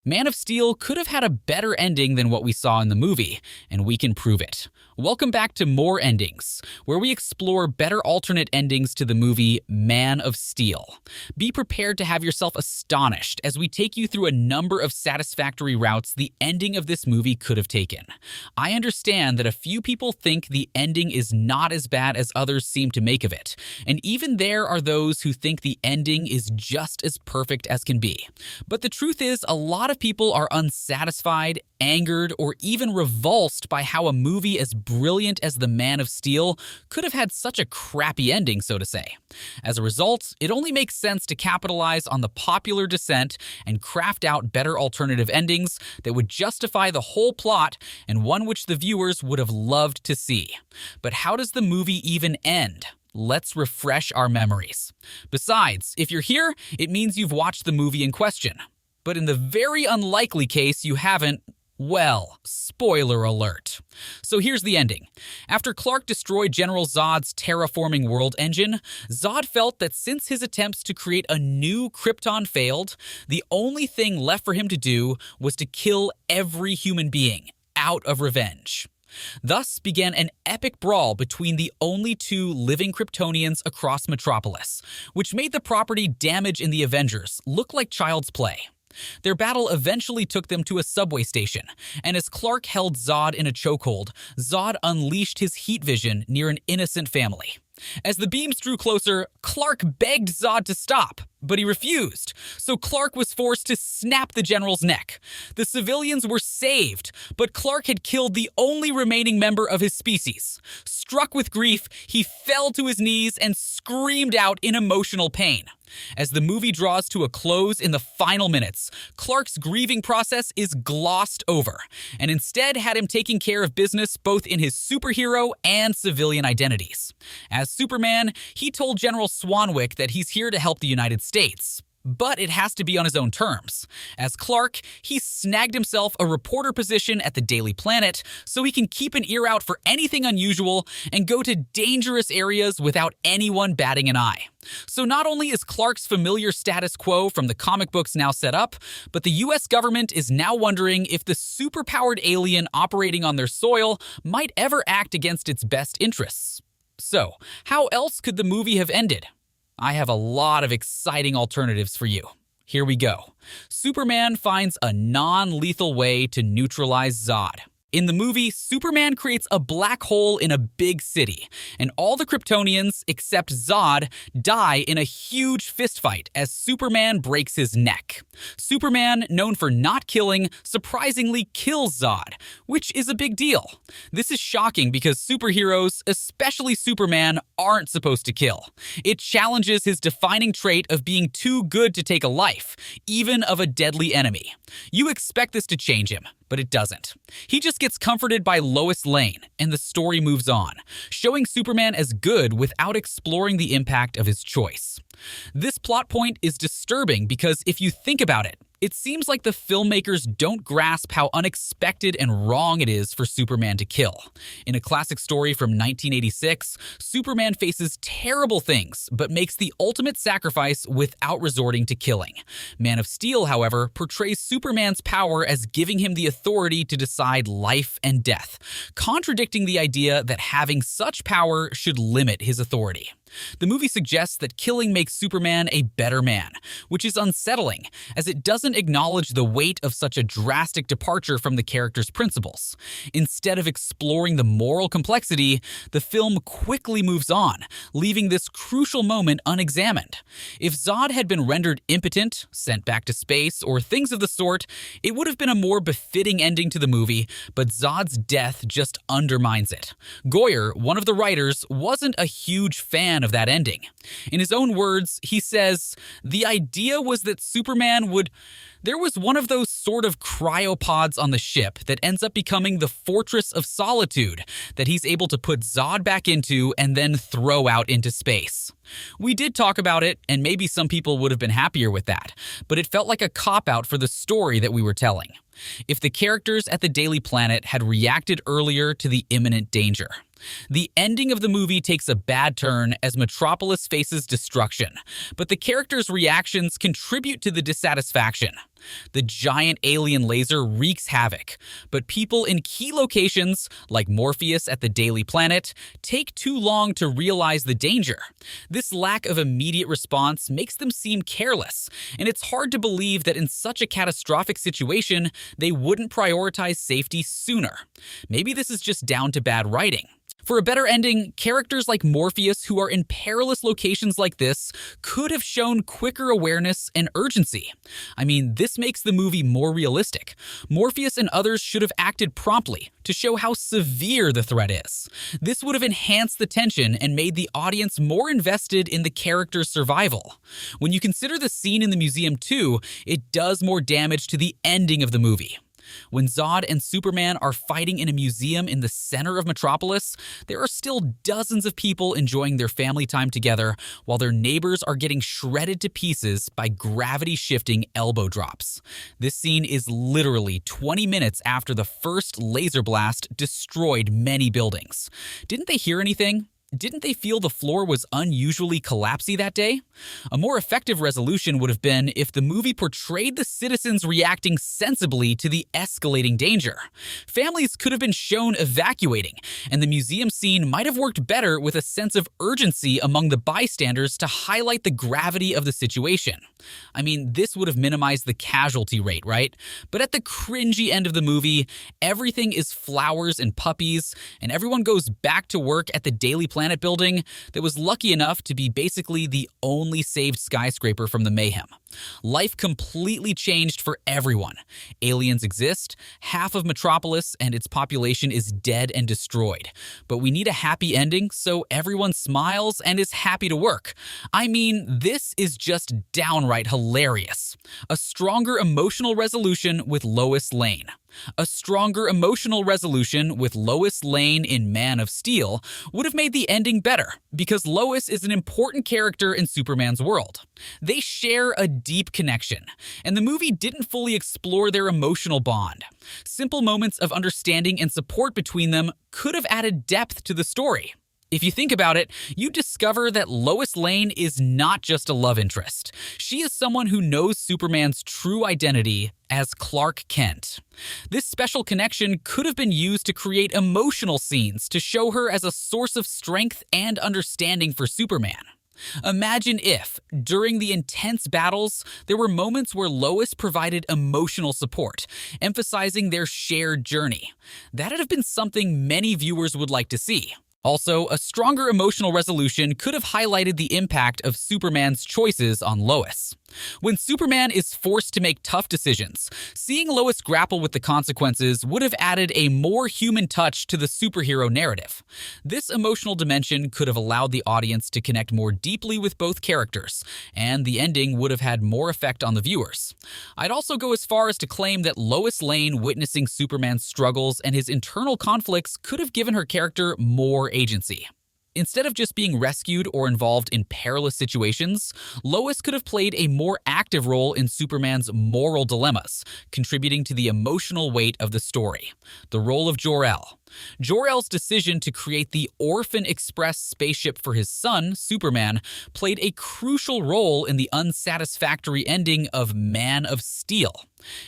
Man of Steel could have had a better ending than what we saw in the movie, and we can prove it. Welcome back to More Endings, where we explore better alternate endings to the movie Man of Steel. Be prepared to have yourself astonished as we take you through a number of satisfactory routes the ending of this movie could have taken. I understand that a few people think the ending is not as bad as others seem to make of it, and even there are those who think the ending is just as perfect as can be. But the truth is, a lot of people are unsatisfied, angered, or even revulsed by how a movie as brilliant as The Man of Steel could have had such a crappy ending, so to say. As a result, it only makes sense to capitalize on the popular dissent and craft out better alternative endings that would justify the whole plot and one which the viewers would have loved to see. But how does the movie even end? Let's refresh our memories. Besides, if you're here, it means you've watched the movie in question. But in the very unlikely case you haven't, well, spoiler alert. So here's the ending. After Clark destroyed General Zod's terraforming world engine, Zod felt that since his attempts to create a new Krypton failed, the only thing left for him to do was to kill every human being out of revenge. Thus began an epic brawl between the only two living Kryptonians across Metropolis, which made the property damage in the Avengers look like child's play. Their battle eventually took them to a subway station, and as Clark held Zod in a chokehold, Zod unleashed his heat vision near an innocent family. As the beams drew closer, Clark begged Zod to stop, but he refused, so Clark was forced to snap the general's neck. The civilians were saved, but Clark had killed the only remaining member of his species. Struck with grief, he fell to his knees and screamed out in emotional pain. As the movie draws to a close in the final minutes, Clark's grieving process is glossed over, and instead had him taking care of business both in his superhero and civilian identities. As Superman, he told General Swanwick that he's here to help the United States. But it has to be on his own terms. As Clark, he snagged himself a reporter position at the Daily Planet so he can keep an ear out for anything unusual and go to dangerous areas without anyone batting an eye. So not only is Clark's familiar status quo from the comic books now set up, but the US government is now wondering if the superpowered alien operating on their soil might ever act against its best interests. So, how else could the movie have ended? I have a lot of exciting alternatives for you. Here we go. Superman finds a non-lethal way to neutralize Zod. In the movie, Superman creates a black hole in a big city, and all the Kryptonians, except Zod, die in a huge fistfight as Superman breaks his neck. Superman, known for not killing, surprisingly kills Zod, which is a big deal. This is shocking because superheroes, especially Superman, aren't supposed to kill. It challenges his defining trait of being too good to take a life, even of a deadly enemy. You expect this to change him, but it doesn't. He just gets comforted by Lois Lane, and the story moves on, showing Superman as good without exploring the impact of his choice. This plot point is disturbing because if you think about it, it seems like the filmmakers don't grasp how unexpected and wrong it is for Superman to kill. In a classic story from 1986, Superman faces terrible things but makes the ultimate sacrifice without resorting to killing. Man of Steel, however, portrays Superman's power as giving him the authority to decide life and death, contradicting the idea that having such power should limit his authority. The movie suggests that killing makes Superman a better man, which is unsettling, as it doesn't acknowledge the weight of such a drastic departure from the character's principles. Instead of exploring the moral complexity, the film quickly moves on, leaving this crucial moment unexamined. If Zod had been rendered impotent, sent back to space, or things of the sort, it would have been a more befitting ending to the movie, but Zod's death just undermines it. Goyer, one of the writers, wasn't a huge fan of that ending. In his own words, he says, "The idea was that Superman would... There was one of those sort of cryopods on the ship that ends up becoming the Fortress of Solitude that he's able to put Zod back into and then throw out into space." We did talk about it, and maybe some people would have been happier with that, but it felt like a cop-out for the story that we were telling. If the characters at the Daily Planet had reacted earlier to the imminent danger. The ending of the movie takes a bad turn as Metropolis faces destruction, but the characters' reactions contribute to the dissatisfaction. The giant alien laser wreaks havoc, but people in key locations, like Morpheus at the Daily Planet, take too long to realize the danger. This lack of immediate response makes them seem careless, and it's hard to believe that in such a catastrophic situation, they wouldn't prioritize safety sooner. Maybe this is just down to bad writing. For a better ending, characters like Morpheus who are in perilous locations like this could have shown quicker awareness and urgency. I mean, this makes the movie more realistic. Morpheus and others should have acted promptly to show how severe the threat is. This would have enhanced the tension and made the audience more invested in the character's survival. When you consider the scene in the museum too, it does more damage to the ending of the movie. When Zod and Superman are fighting in a museum in the center of Metropolis, there are still dozens of people enjoying their family time together while their neighbors are getting shredded to pieces by gravity-shifting elbow drops. This scene is literally 20 minutes after the first laser blast destroyed many buildings. Didn't they hear anything? Didn't they feel the floor was unusually collapsy that day? A more effective resolution would have been if the movie portrayed the citizens reacting sensibly to the escalating danger. Families could have been shown evacuating, and the museum scene might have worked better with a sense of urgency among the bystanders to highlight the gravity of the situation. I mean, this would have minimized the casualty rate, right? But at the cringy end of the movie, everything is flowers and puppies, and everyone goes back to work at the Daily Planet building that was lucky enough to be basically the only saved skyscraper from the mayhem. Life completely changed for everyone. Aliens exist, half of Metropolis and its population is dead and destroyed. But we need a happy ending so everyone smiles and is happy to work. I mean, this is just downright hilarious. A stronger emotional resolution with Lois Lane. A stronger emotional resolution with Lois Lane in Man of Steel would have made the ending better, because Lois is an important character in Superman's world. They share a deep connection, and the movie didn't fully explore their emotional bond. Simple moments of understanding and support between them could have added depth to the story. If you think about it, you discover that Lois Lane is not just a love interest. She is someone who knows Superman's true identity as Clark Kent. This special connection could have been used to create emotional scenes to show her as a source of strength and understanding for Superman. Imagine if, during the intense battles, there were moments where Lois provided emotional support, emphasizing their shared journey. That'd have been something many viewers would like to see. Also, a stronger emotional resolution could have highlighted the impact of Superman's choices on Lois. When Superman is forced to make tough decisions, seeing Lois grapple with the consequences would have added a more human touch to the superhero narrative. This emotional dimension could have allowed the audience to connect more deeply with both characters, and the ending would have had more effect on the viewers. I'd also go as far as to claim that Lois Lane witnessing Superman's struggles and his internal conflicts could have given her character more agency. Instead of just being rescued or involved in perilous situations, Lois could have played a more active role in Superman's moral dilemmas, contributing to the emotional weight of the story. The Role of Jor-El. Jor-El's decision to create the Orphan Express spaceship for his son, Superman, played a crucial role in the unsatisfactory ending of Man of Steel.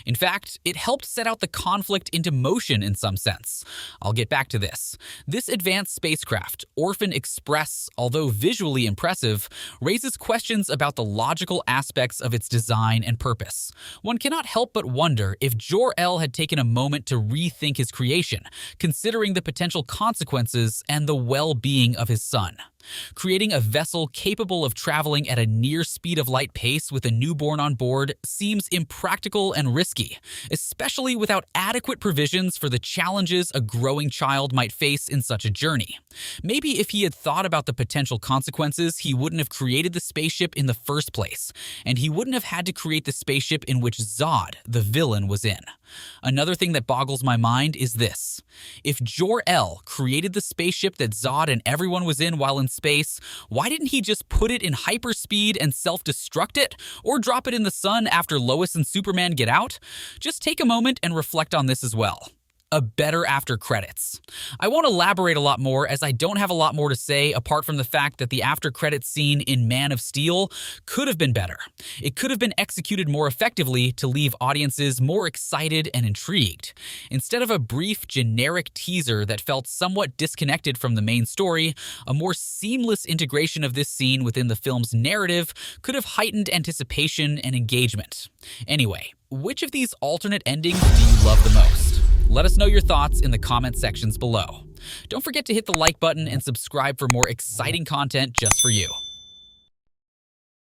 In fact, it helped set out the conflict into motion in some sense. I'll get back to this. This advanced spacecraft, Orphan Express, although visually impressive, raises questions about the logical aspects of its design and purpose. One cannot help but wonder if Jor-El had taken a moment to rethink his creation, considering the potential consequences and the well-being of his son. Creating a vessel capable of traveling at a near speed of light pace with a newborn on board seems impractical and risky, especially without adequate provisions for the challenges a growing child might face in such a journey. Maybe if he had thought about the potential consequences, he wouldn't have created the spaceship in the first place, and he wouldn't have had to create the spaceship in which Zod, the villain, was in. Another thing that boggles my mind is this. If Jor-El created the spaceship that Zod and everyone was in while in space, why didn't he just put it in hyperspeed and self-destruct it, or drop it in the sun after Lois and Superman get out? Just take a moment and reflect on this as well. a better after credits. I won't elaborate a lot more as I don't have a lot more to say apart from the fact that the after credits scene in Man of Steel could have been better. It could have been executed more effectively to leave audiences more excited and intrigued. Instead of a brief, generic teaser that felt somewhat disconnected from the main story, a more seamless integration of this scene within the film's narrative could have heightened anticipation and engagement. Anyway, which of these alternate endings do you love the most? Let us know your thoughts in the comment sections below. Don't forget to hit the like button and subscribe for more exciting content just for you.